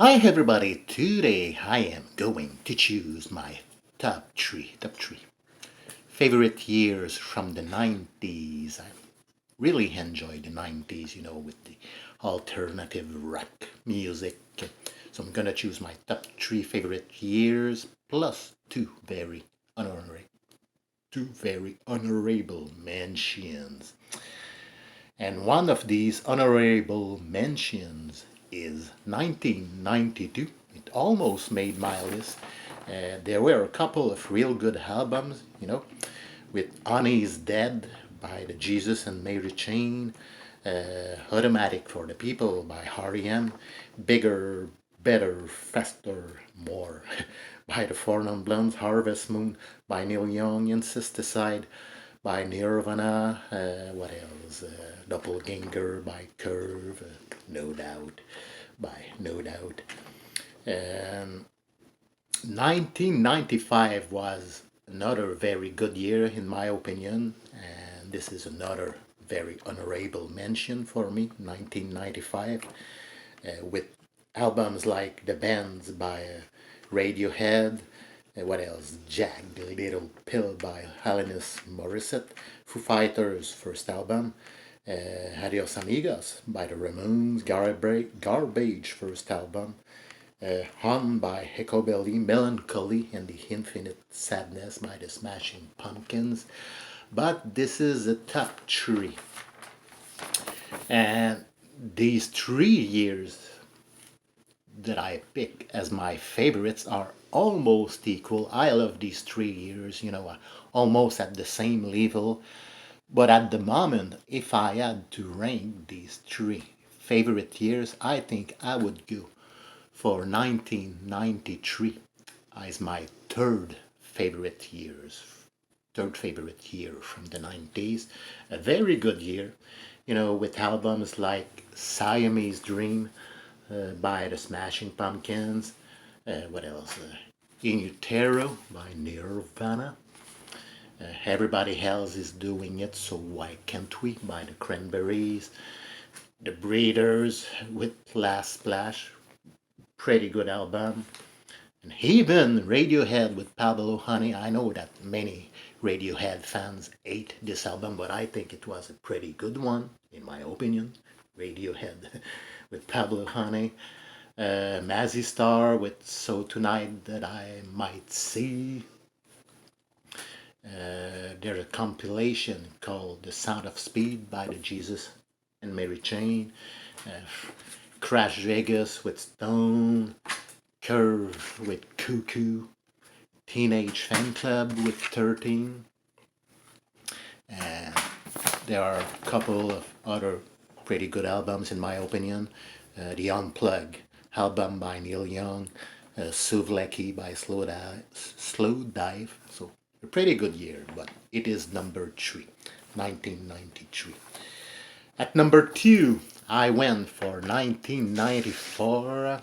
Hi everybody, today I am going to choose my top three favorite years from the 90s. I really enjoyed the 90s, with the alternative rock music. So I'm gonna choose my top three favorite years plus honorary, two very honorable mentions. And one of these honorable mentions is 1992. It almost made my list. There were a couple of real good albums, with Honey is Dead by the Jesus and Mary Chain, Automatic for the People by R.E.M., Bigger, Better, Faster, More by the Four Non Blondes, Harvest Moon by Neil Young, Incesticide by Nirvana, what else? Doppelganger by Curve, No Doubt by No Doubt. Um, 1995 was another very good year in my opinion, and this is another very honorable mention for me. 1995, with albums like The Bands by Radiohead, what else? Jagged Little Pill by Alanis Morissette, Foo Fighters' first album, Adios Amigos by the Ramones, Garbage first album, Hum by Echo Belly, Melancholy and the Infinite Sadness by the Smashing Pumpkins. But this is a top three. And these 3 years that I pick as my favorites are almost equal. I love these 3 years, almost at the same level. But at the moment, if I had to rank these three favorite years, I think I would go for 1993 as my third favorite year from the 90s. A very good year, with albums like Siamese Dream by the Smashing Pumpkins. What else? In Utero by Nirvana. Everybody else is doing it, so why can't we? By the Cranberries. The Breeders with Last Splash. Pretty good album. And even Radiohead with Pablo Honey. I know that many Radiohead fans hate this album, but I think it was a pretty good one, in my opinion. Radiohead with Pablo Honey. Mazzy Star with So Tonight That I Might See. There's a compilation called The Sound of Speed by the Jesus and Mary Chain. Uh, Crash Vegas with Stone. Curve with Cuckoo. Teenage Fan Club with 13. And there are a couple of other pretty good albums in my opinion. The Unplug album by Neil Young, Suvleki by Slow Dive. So a pretty good year, but it is number 3, 1993. At number 2, I went for 1994.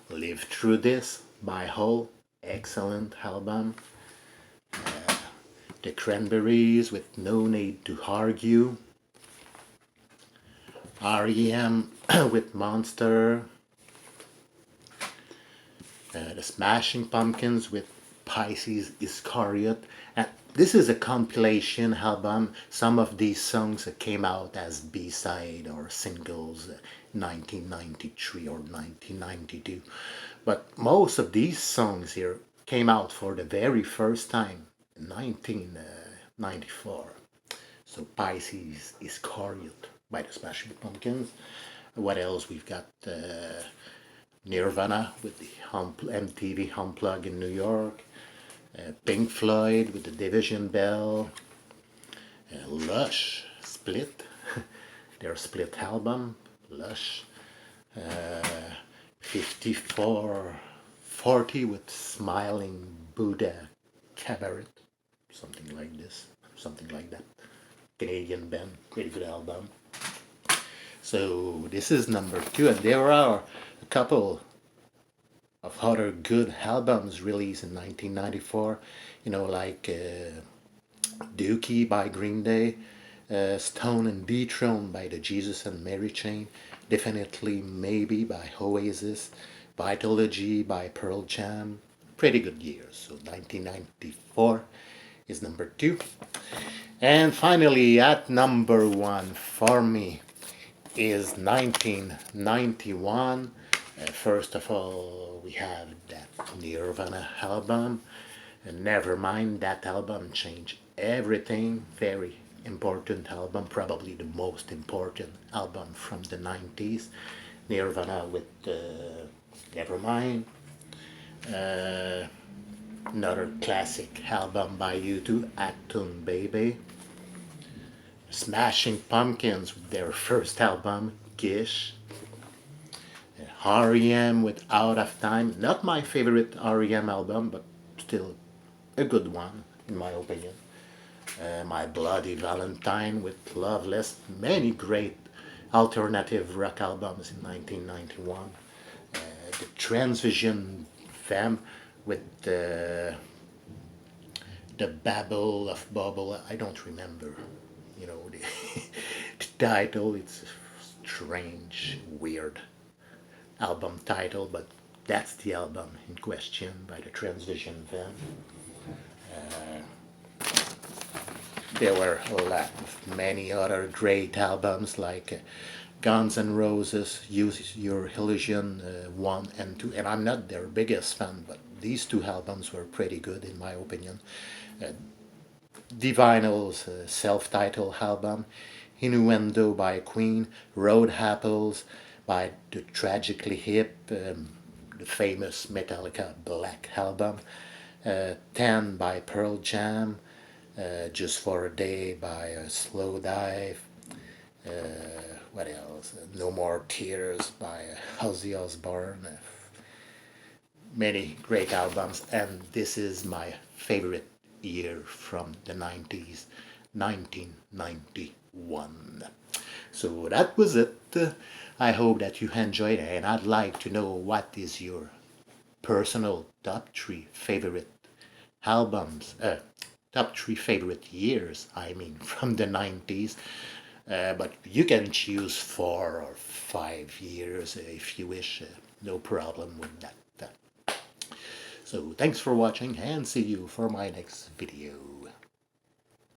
Live Through This by Hole, excellent album. The Cranberries with No Need to Argue. R.E.M. with Monster. The Smashing Pumpkins with Pisces Iscariot. And this is a compilation album. Some of these songs came out as B-side or singles 1993 or 1992. But most of these songs here came out for the very first time in 1994. So Pisces Iscariot by the Smashing Pumpkins. What else? We've got Nirvana with the MTV Unplug in New York. Pink Floyd with the Division Bell. Lush, Split. Their Split album, Lush. 5440 with Smiling Buddha Cabaret. Something like this. Something like that. Canadian band. Pretty good album. So this is number 2, and there are a couple of other good albums released in 1994, like Dookie by Green Day, Stone and Dethrone by the Jesus and Mary Chain, Definitely Maybe by Oasis, Vitalogy by Pearl Jam. Pretty good years. So 1994 is number 2. And finally, at number 1 for me is 1991. First of all, we have that Nirvana album. And never mind, that album changed everything. Very important album, probably the most important album from the 90s. Nirvana with Nevermind. Uh, Another classic album by U2, Achtung Baby. Smashing Pumpkins with their first album, Gish. R.E.M. with Out of Time. Not my favorite R.E.M. album, but still a good one, in my opinion. My Bloody Valentine with Loveless. Many great alternative rock albums in 1991. The Transvision Femme with the Babble of Bubble. I don't remember, the, the title. It's a strange, weird album title, but that's the album in question by the Transvision Femme. There were a lot of many other great albums like Guns N' Roses, Use Your Illusion 1 and 2. And I'm not their biggest fan, but these two albums were pretty good in my opinion. Divinal's self-titled album, Innuendo by Queen, Road Apples by the Tragically Hip, the famous Metallica Black album, 10 by Pearl Jam, Just for a Day by Slow Dive, what else? No More Tears by Ozzy Osbourne. Many great albums, and this is my favorite year from the 90s, 1991. So that was it. I hope that you enjoyed it, and I'd like to know what is your personal top 3 favorite albums, top 3 favorite years, I mean, from the 90s. But you can choose 4 or 5 years if you wish. No problem with that. So thanks for watching, and see you for my next video.